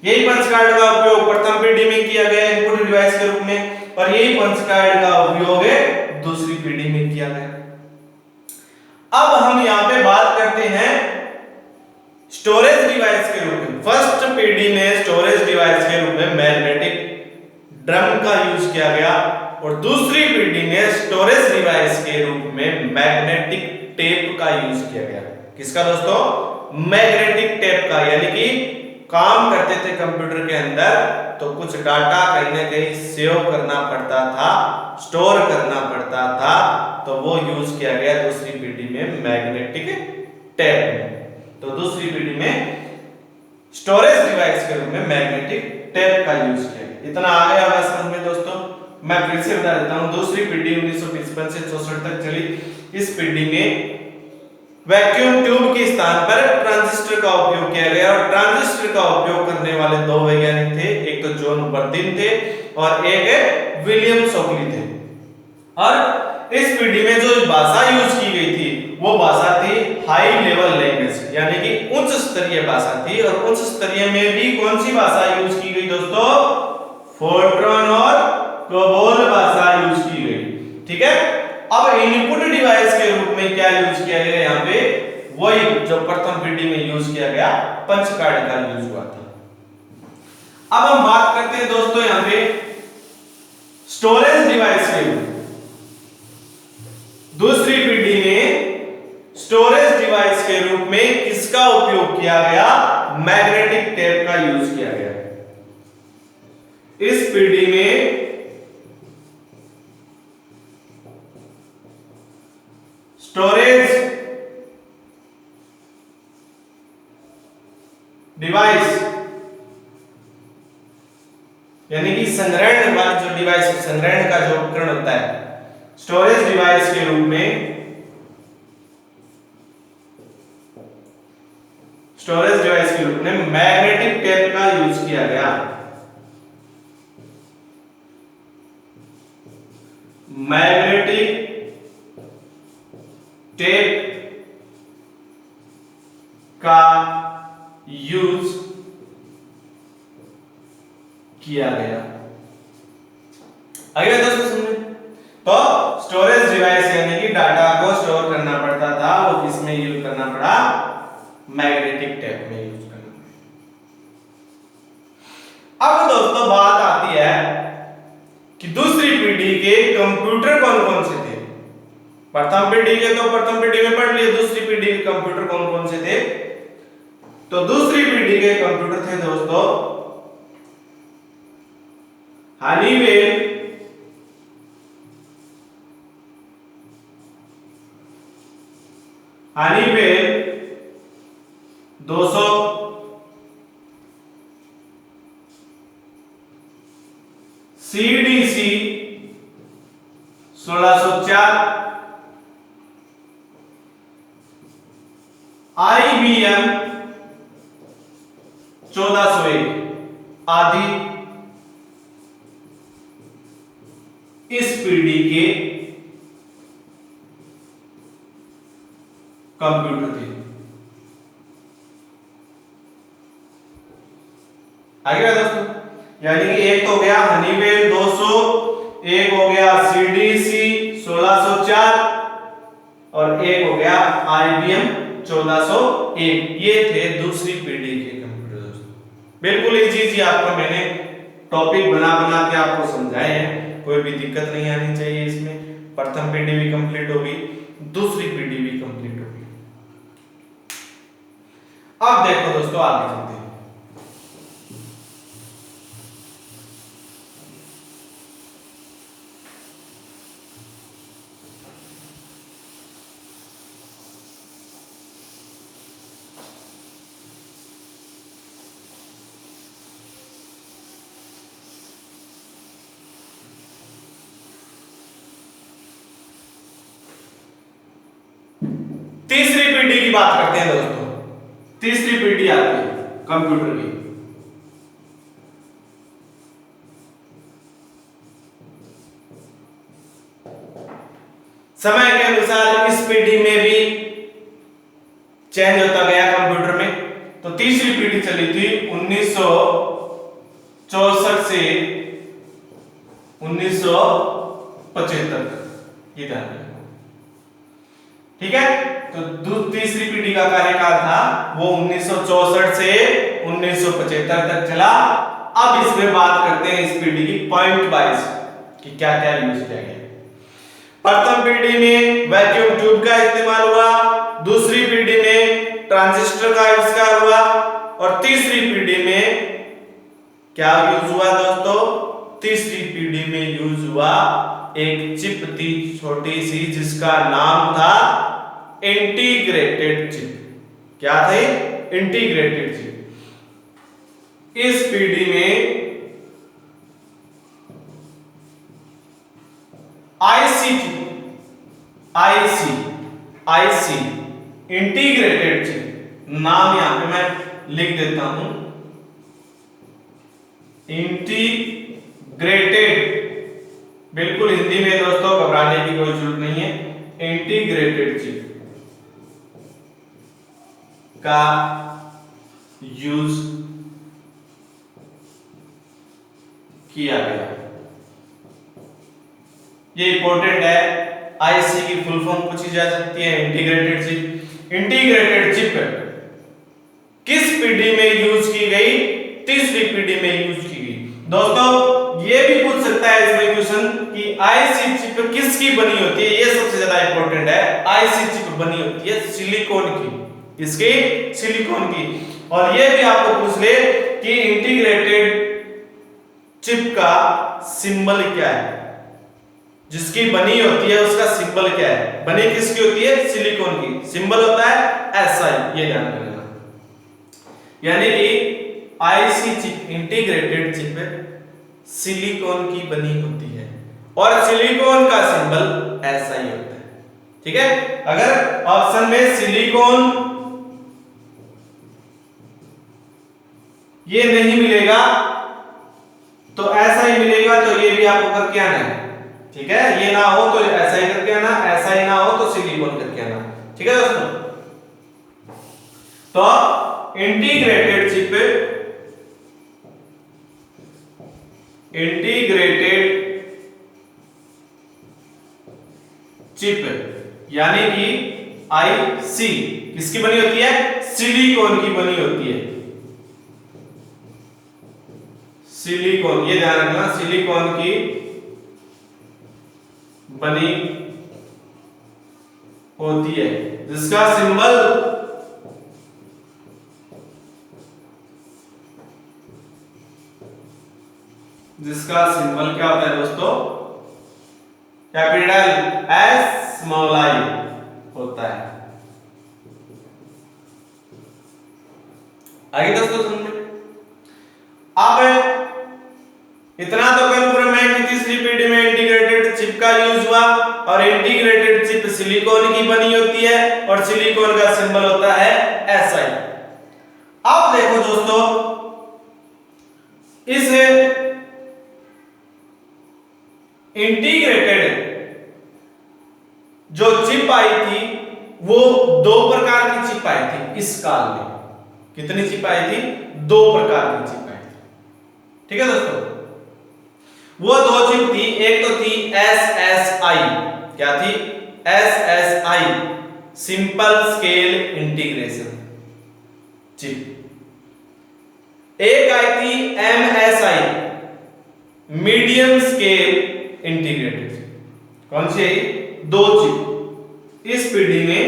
यही पंच कार्ड का उपयोग प्रथम पीढ़ी में किया गया इनपुट डिवाइस के रूप में, और यही पंच कार्ड का उपयोग दूसरी पीढ़ी में किया गया। अब हम यहां पे बात करते हैं स्टोरेज डिवाइस के रूप में। फर्स्ट पीढ़ी में स्टोरेज डिवाइस के रूप में मैग्नेटिक ड्रम का यूज किया गया, और दूसरी पीढ़ी में स्टोरेज डिवाइस के रूप में मैग्नेटिक टेप का यूज किया गया। किसका दोस्तों? मैग्नेटिक टेप का। यानी कि काम करते थे कंप्यूटर के अंदर तो कुछ डाटा कहीं ना कहीं सेव करना पड़ता था, स्टोर करना पड़ता था, तो वो यूज किया गया दूसरी पीढ़ी में मैग्नेटिक टेप में। तो दूसरी पीढ़ी में स्टोरेज डिवाइस के रूप में मैग्नेटिक टेप का यूज किया गया। इतना आ गया होगा समझ में दोस्तों। मैं फिर से बता देता हूं, दूसरी पीढ़ी 1955 से 64 तक चली। इस पीढ़ी में वैक्यूम ट्यूब के स्थान पर ट्रांजिस्टर का उपयोग किया गया और ट्रांजिस्टर का उपयोग करने वाले दो वैज्ञानिक थे, एक तो जॉन बर्दिन थे और एक विलियम शॉकली थे। और इस पीढ़ी में जो भाषा यूज की गई थी वो भाषा थी हाई लेवल लैंग्वेज, यानी कि उच्च स्तरीय भाषा थी। और उच्च स्तरीय में भी कौन सी भाषा यूज की गई दोस्तों? फोर्ट्रॉन और कोबोल भाषा यूज की गई। ठीक है, अब इनपुट डिवाइस के रूप में क्या यूज किया गया यहाँ पे? वही जो प्रथम पीढ़ी में यूज किया गया पंच कार्ड का यूज हुआ था। अब हम बात करते हैं दोस्तों यहाँ पे स्टोरेज डिवाइस के रूप। दूसरी पीढ़ी में स्टोरेज डिवाइस के रूप में किसका उपयोग किया गया? मैग्नेटिक टेप का यूज किया गया। इस पीढ़ी में स्टोरेज डिवाइस यानी कि संग्रहण वाली जो डिवाइस, संग्रहण का जो उपकरण होता है, स्टोरेज डिवाइस के रूप में मैग्नेटिक टेप का यूज किया गया। मैग्नेटिक टेप का यूज किया गया। अगले दोस्तों समझे तो स्टोरेज डिवाइस यानी कि डाटा को स्टोर करना पड़ता था, वो किसमें यूज करना पड़ा? मैग्नेटिक टेप में यूज करना पड़ा। अब दोस्तों बात आती है कि दूसरी पीढ़ी के कंप्यूटर कौन कौन से थे? प्रथम पीढ़ी के तो प्रथम पीढ़ी में पढ़ लिए, दूसरी पीढ़ी के कंप्यूटर कौन कौन से थे? तो दूसरी पीढ़ी के कंप्यूटर थे दोस्तों हनीवेल, हनीवेल 200, सीडीसी 1604, आईबीएम 1401 आदि इस पीढ़ी के कंप्यूटर थे। आगे क्या दोस्तों? यानी कि एक तो हो गया हनीवेल 200, एक हो गया सीडीसी 1604 और एक हो गया आईबीएम 1401। ये थे दूसरी पीढ़ी के कंप्यूटर दोस्तों। बिल्कुल इजी आपको मैंने टॉपिक बना बना के आपको समझाए हैं, कोई भी दिक्कत नहीं आनी चाहिए इसमें। प्रथम पीढ़ी भी कंप्लीट होगी, दूसरी पीढ़ी भी कंप्लीट होगी। अब देखो दोस्तों आगे चलते हैं। तीसरी पीढ़ी की बात करते हैं दोस्तों। तीसरी पीढ़ी आती है कंप्यूटर की। समय के अनुसार इस पीढ़ी में भी चेंज होता गया कंप्यूटर में। तो तीसरी पीढ़ी चली थी 1964 से 1975 तक। ये ध्यान रखना, ठीक है। तो तीसरी पीढ़ी का कार्यकाल था वो 1964 से 1975 तक चला। अब इसमें बात करते हैं इस पीढ़ी की पॉइंट वाइज कि क्या क्या यूज किया गया। प्रथम पीढ़ी में वैक्यूम ट्यूब का इस्तेमाल हुआ, दूसरी पीढ़ी में ट्रांजिस्टर का आविष्कार हुआ और तीसरी पीढ़ी में क्या यूज हुआ दोस्तों? तीसरी पीढ़ी में यूज हुआ एक चिप थी छोटी सी जिसका नाम था इंटीग्रेटेड चिप। क्या थे? Integrated chip. इस पीढ़ी में आईसी इंटीग्रेटेड चिप, नाम यहां पे मैं लिख देता हूं, इंटीग्रेटेड, बिल्कुल हिंदी में दोस्तों, घबराने की कोई जरूरत नहीं है। इंटीग्रेटेड चिप का यूज किया गया। ये इंपॉर्टेंट है, आईसी की फुल फॉर्म पूछी जा सकती है, इंटीग्रेटेड चिप। इंटीग्रेटेड चिप किस पीढ़ी में यूज की गई? तीसरी पीढ़ी में यूज की गई। दोस्तों ये भी पूछ सकता है इसमें क्वेश्चन कि आईसी चिप किसकी बनी होती है, ये सबसे ज्यादा इंपॉर्टेंट है। आईसी चिप बनी होती है सिलिकॉन की, इसकी सिलिकॉन की। और ये भी आपको पूछ ले कि इंटीग्रेटेड चिप का सिंबल क्या है, जिसकी बनी होती है उसका सिंबल क्या है? बनी किसकी होती है? सिलिकॉन की, सिंबल होता है SI, ये ध्यान रखना। यानी कि IC chip, integrated chip silicon की बनी होती है और सिलिकॉन का सिंबल SI होता है। ठीक है, अगर ऑप्शन में सिलिकॉन ये नहीं मिलेगा तो ऐसा ही मिलेगा, तो ये भी आपको करके आना है। ठीक है, ये ना हो तो ऐसा ही करके आना, ऐसा ही ना हो तो सिलिकॉन करके आना। ठीक है दोस्तों, तो इंटीग्रेटेड चिप, इंटीग्रेटेड चिप यानी कि आईसी किसकी बनी होती है? सिलिकॉन की बनी होती है। सिलिकॉन, ये ध्यान रखना, सिलिकॉन की बनी होती है, जिसका सिंबल क्या होता है दोस्तों? कैपिटल S स्मॉल I होता है। आगे दोस्तों समझ में? अब इतना तो कंफर्म है कि तीसरी पीढ़ी में इंटीग्रेटेड चिप का यूज हुआ और इंटीग्रेटेड चिप सिलिकॉन की बनी होती है और सिलिकॉन का सिंबल होता है SI। अब देखो दोस्तों, इस इंटीग्रेटेड जो चिप आई थी वो दो प्रकार की चिप आई थी इस काल में। कितनी चिप आई थी? दो प्रकार की चिप आई थी। ठीक है दोस्तों, वो दो चिप थी, एक तो थी SSI। क्या थी? SSI, simple scale integration chip. एक आई थी MSI, medium scale integrated chip. कौन सी आई? दो चिप इस पीढ़ी में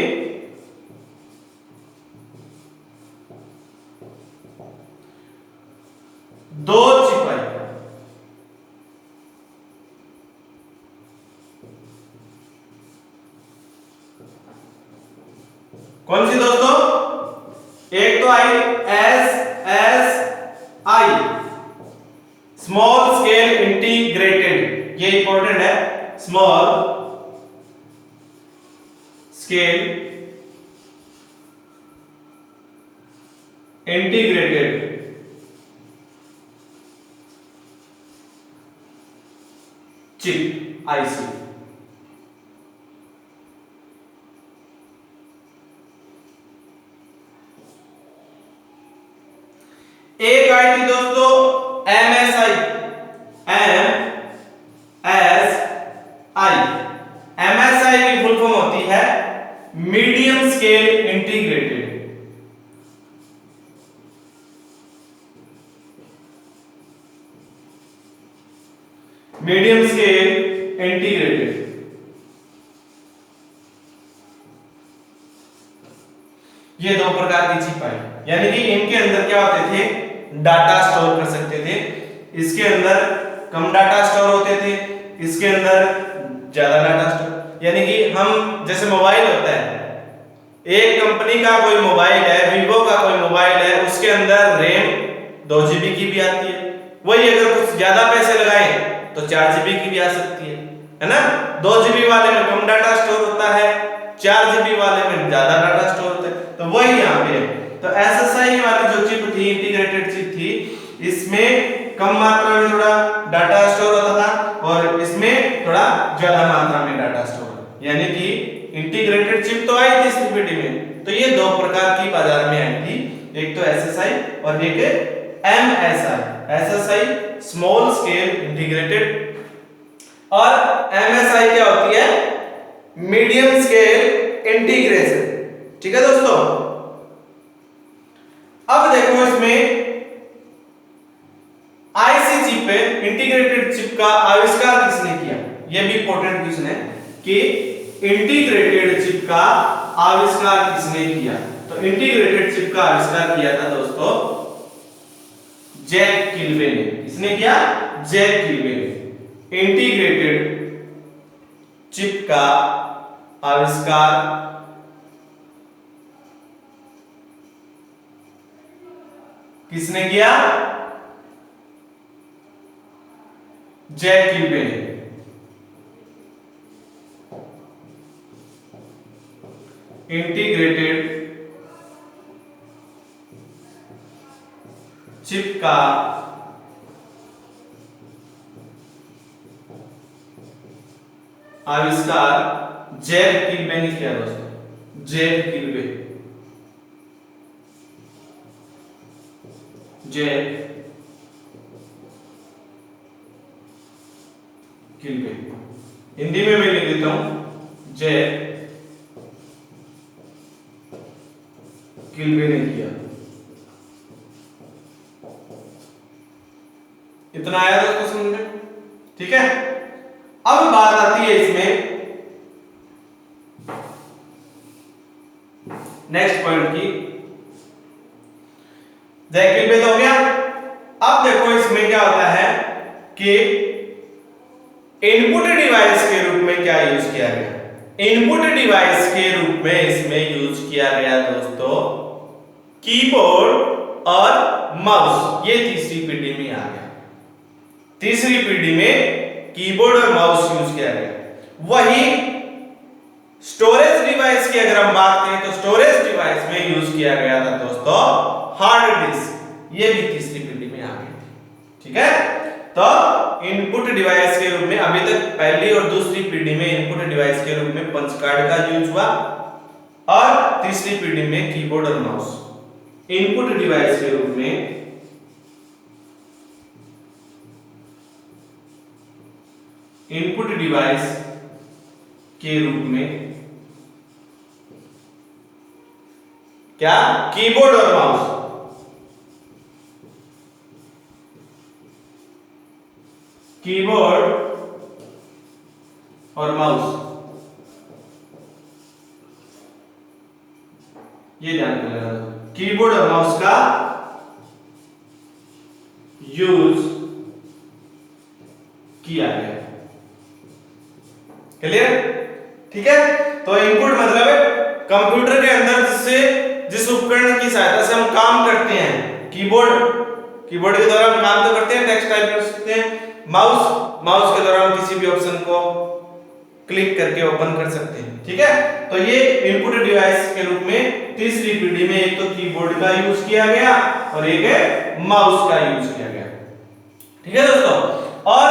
दो चिप आई। कौन सी दोस्तों? एक तो आई SSI, स्मॉल स्केल इंटीग्रेटेड, ये इंपॉर्टेंट है, small scale integrated chip IC. एक आई थी दोस्तों MSI, MSI की फुल फॉर्म होती है medium scale integrated. Medium scale integrated, ये दो प्रकार की चिप आई। यानी कि इनके अंदर क्या होते थे? डाटा स्टोर कर सकते थे। इसके अंदर कम डाटा स्टोर होते थे, इसके अंदर ज्यादा डाटा स्टोर। यानी कि हम जैसे मोबाइल होता है, एक कंपनी का कोई मोबाइल है, वीवो का कोई मोबाइल है, उसके अंदर रैम 2 GB की भी आती है। वही अगर कुछ ज्यादा पैसे लगाए तो 4 GB की भी आ सकती है ना? 2 GB वाले में कम डाटा स्टोर होता है, 4 GB वाले में ज्यादा डाटा स्टोर वही यहाँ पे है। तो SSI वाली जो चिप थी, इंटीग्रेटेड चिप थी, इसमें कम मात्रा में थोड़ा डाटा स्टोर होता था और इसमें थोड़ा ज्यादा मात्रा में डाटा स्टोर, यानी कि इंटीग्रेटेड चिप तो आई थी सीपीडी में, तो ये दो प्रकार की बाजार में आई थी, एक तो SSI और एक MSI। SSI small scale integrated और MSI क्या होती है, मीडियम स्केल इंटीग्रेशन। ठीक है दोस्तों, अब देखो इसमें आईसी चिप पे इंटीग्रेटेड चिप का आविष्कार किसने किया, यह भी इंपॉर्टेंट क्वेश्चन है कि इंटीग्रेटेड चिप का आविष्कार किसने किया। तो इंटीग्रेटेड चिप का आविष्कार किया था दोस्तों जैक किल्वे ने। किसने किया, जैक किल्वे ने। इंटीग्रेटेड चिप का आविष्कार किसने किया, जैक किल्वे ने। इंटीग्रेटेड चिप का आविष्कार जैक किल्वे ने किया दोस्तों, जैक किल्वे, जैक किल्वे। हिंदी में मैं लिख देता हूं, जैक किल्वे ने किया। इतना आया दोस्तों समझ में, ठीक है। अब बात आती है इसमें नेक्स्ट पॉइंट की। जैक किल्वे तो हो गया। अब देखो इसमें क्या होता है कि इनपुट डिवाइस के रूप में क्या यूज किया गया। इनपुट डिवाइस के रूप में इसमें यूज किया गया दोस्तों कीबोर्ड और माउस। ये तीसरी पीढ़ी में आ गया, तीसरी पीढ़ी में कीबोर्ड और माउस यूज किया गया। वही स्टोरेज डिवाइस की अगर हम बात करें तो स्टोरेज डिवाइस में यूज किया गया था दोस्तों हार्ड डिस्क। ये भी तीसरी पीढ़ी में आ गई थी, ठीक है। तो इनपुट डिवाइस के रूप में अभी तक पहली और दूसरी पीढ़ी में इनपुट डिवाइस के रूप में पंच कार्ड का यूज हुआ और तीसरी पीढ़ी में कीबोर्ड और माउस इनपुट डिवाइस के रूप में इनपुट डिवाइस के रूप में क्या, कीबोर्ड और माउस। कीबोर्ड और माउस, ये ध्यान रखना, कीबोर्ड और माउस का यूज किया गया। क्लियर, ठीक है। तो इनपुट मतलब कंप्यूटर के अंदर जिस उपकरण की सहायता से हम काम करते हैं, कीबोर्ड के द्वारा हम काम तो करते हैं, टेक्स्ट टाइप कर सकते हैं। माउस के द्वारा हम किसी भी ऑप्शन को क्लिक करके ओपन कर सकते हैं, ठीक है। तो ये इनपुट डिवाइस के रूप में तीसरी पीढ़ी में एक तो कीबोर्ड का यूज किया गया और एक माउस का यूज किया गया, ठीक है दोस्तों। और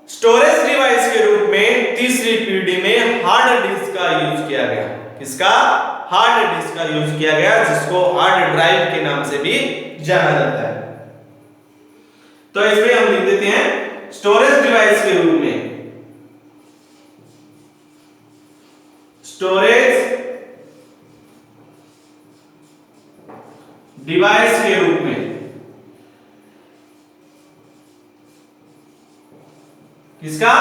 स्टोरेज डिवाइस के रूप में तीसरी पीढ़ी में हार्ड डिस्क का यूज किया गया। किसका, हार्ड डिस्क का यूज किया गया, जिसको हार्ड ड्राइव के नाम से भी जाना जाता है। तो इसमें हम लिख देते हैं स्टोरेज डिवाइस के रूप में, स्टोरेज डिवाइस के रूप में किसका,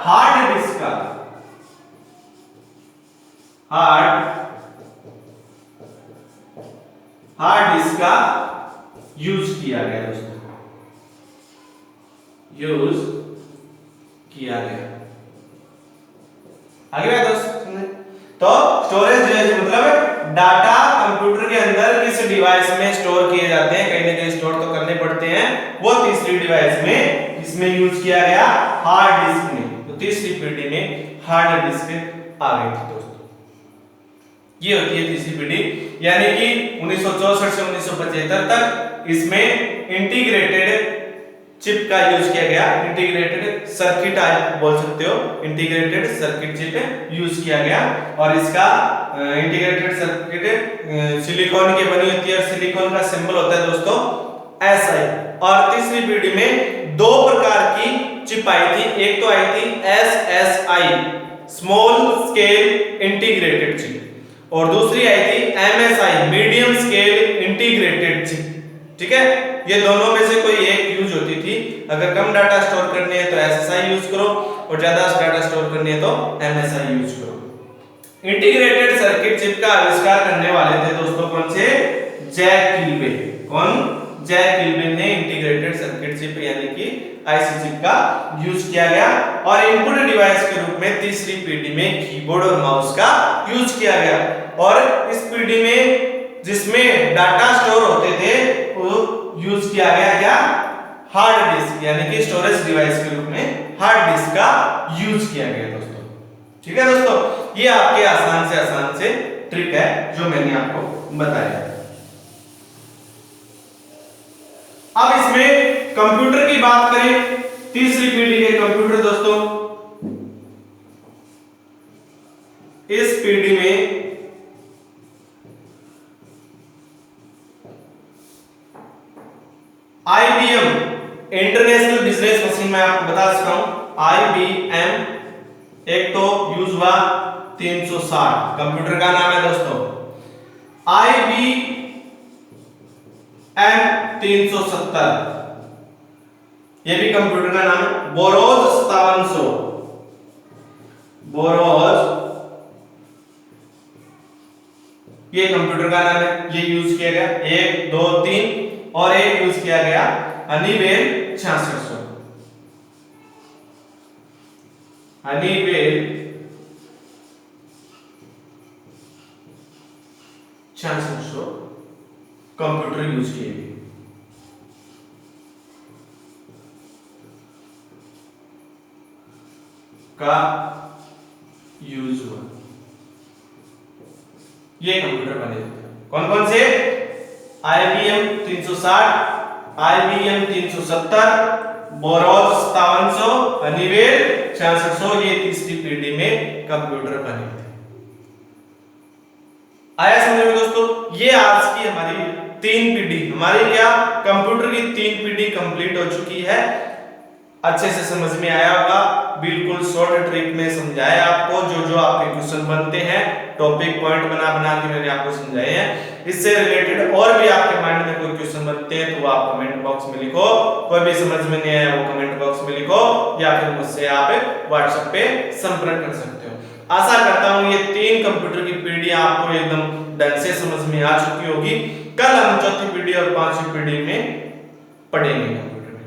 हार्ड डिस्क का, हार्ड डिस्क का यूज किया गया दोस्तों, यूज किया गया। आगे बात दोस्तों, तो स्टोरेज डिवाइस मतलब डाटा कंप्यूटर के अंदर किस डिवाइस में स्टोर किए जाते हैं, कहीं ना कहीं स्टोर तो करने पड़ते हैं, वो तीसरी डिवाइस में इसमें यूज किया गया, हार्ड डिस्क में। तो तीसरी पीढ़ी में हार्ड डिस्क आ गई थी दोस्तों। ये होती है तीसरी पीढ़ी, यानी कि 1964 से 1975 तक इसमें इंटीग्रेटेड चिप का यूज किया गया। इंटीग्रेटेड सर्किट आप बोल सकते हो, इंटीग्रेटेड सर्किट चिप यूज किया गया। और इसका इंटीग्रेटेड सर्किट सिलिकॉन की बनी होती है और सिलिकॉन का सिंबल होता है दोस्तों SI। और तीसरी पीढ़ी में दो प्रकार की चिप आई थी, एक तो आई थी SSI small scale integrated chip और दूसरी आई थी MSI medium scale integrated chip. ठीक है, ये दोनों में से कोई एक यूज होती थी। अगर कम डाटा स्टोर करनी है तो SSI यूज करो और ज्यादा डाटा स्टोर करनी है तो MSI यूज करो। इंटीग्रेटेड सर्किट चिप का आविष्कार करने वाले थे दोस्तों कौन से? जैक किल्बे। कौन? जैक किल्बे ने इंटीग्रेटेड सर्किट चिप यानी कि IC चिप का यूज किया गया। और इनपुट डिवाइस के रूप में तीसरी पीढ़ी में कीबोर्ड और माउस का यूज किया गया। और इस पीढ़ी में जिसमें डाटा स्टोर होते थे वो यूज किया गया क्या? हार्ड डिस्क, यानी कि स्टोरेज डिवाइस के रूप में हार्ड डिस्क का यूज किया गया दोस्तों। ठीक है दोस्तों, ये आपके आसान से ट्रिक है जो मैंने आपको बताया। अब इसमें कंप्यूटर की बात करें, तीसरी पीढ़ी के कंप्यूटर दोस्तों, इस पीढ़ी में IBM इंटरनेशनल बिजनेस मशीन में आपको बता सकता हूं। IBM एक तो यूज हुआ 360, कंप्यूटर का नाम है दोस्तों। IBM 370 ये भी कंप्यूटर का नाम है। बोरोज 5700, बोरोज ये कंप्यूटर का नाम है, ये यूज किया गया 1 2 3 और एक यूज किया गया हनीवेल 6600। हनीवेल 6600 कंप्यूटर यूज किए गए। का यूज हुआ, ये कंप्यूटर बने थे। कौन कौन से? IBM 360, IBM 370, बोरोज 5700, हनीवेल 6600, ये तीसरी पीढ़ी में कंप्यूटर बने थे। आया समझ में दोस्तों? ये आज की हमारी तीन पीढ़ी, हमारी क्या कंप्यूटर की तीन पीढ़ी कंप्लीट हो चुकी है। अच्छे से समझ में आया होगा, बिल्कुल शॉर्ट ट्रिक में समझाया आपको। जो जो आपके क्वेश्चन बनते हैं टॉपिक पॉइंट बना बना के मैंने आपको समझाए हैं। इससे रिलेटेड और भी आपके माइंड में कोई क्वेश्चन बनते हैं तो वो आप कमेंट बॉक्स में लिखो। कोई भी समझ में नहीं आया वो कमेंट बॉक्स में लिखो या फिर मुझसे आप व्हाट्सएप पे संपर्क कर सकते हो। आशा करता हूँ ये तीन कंप्यूटर की पीढ़ी आपको एकदम ढंग से समझ में आ चुकी होगी। कल हम चौथी पीढ़ी और पांचवी पीढ़ी में पढ़ेंगे कंप्यूटर में।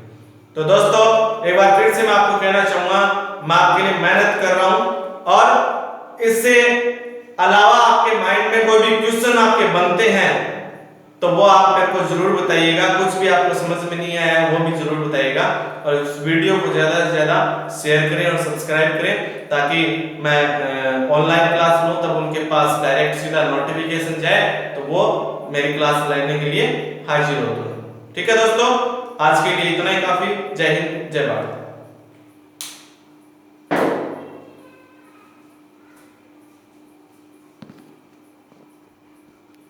तो दोस्तों एक बार फिर से मैं आपको कहना चाहूंगा, मैं आपके लिए मेहनत कर रहा हूं और इससे अलावा आपके माइंड में कोई भी क्वेश्चन आपके बनते हैं तो वो आप मेरे को जरूर बताइएगा। कुछ भी आपको समझ में नहीं आया वो भी जरूर बताइएगा। और इस वीडियो को ज्यादा से ज्यादा शेयर करें और सब्सक्राइब करें ताकि मैं ऑनलाइन क्लास लूं तब उनके पास डायरेक्ट सीधा नोटिफिकेशन जाए तो वो मेरी क्लास लेने के लिए हाजिर हो। ठीक है दोस्तों, आज के लिए इतना ही काफी। जय हिंद, जय भारत।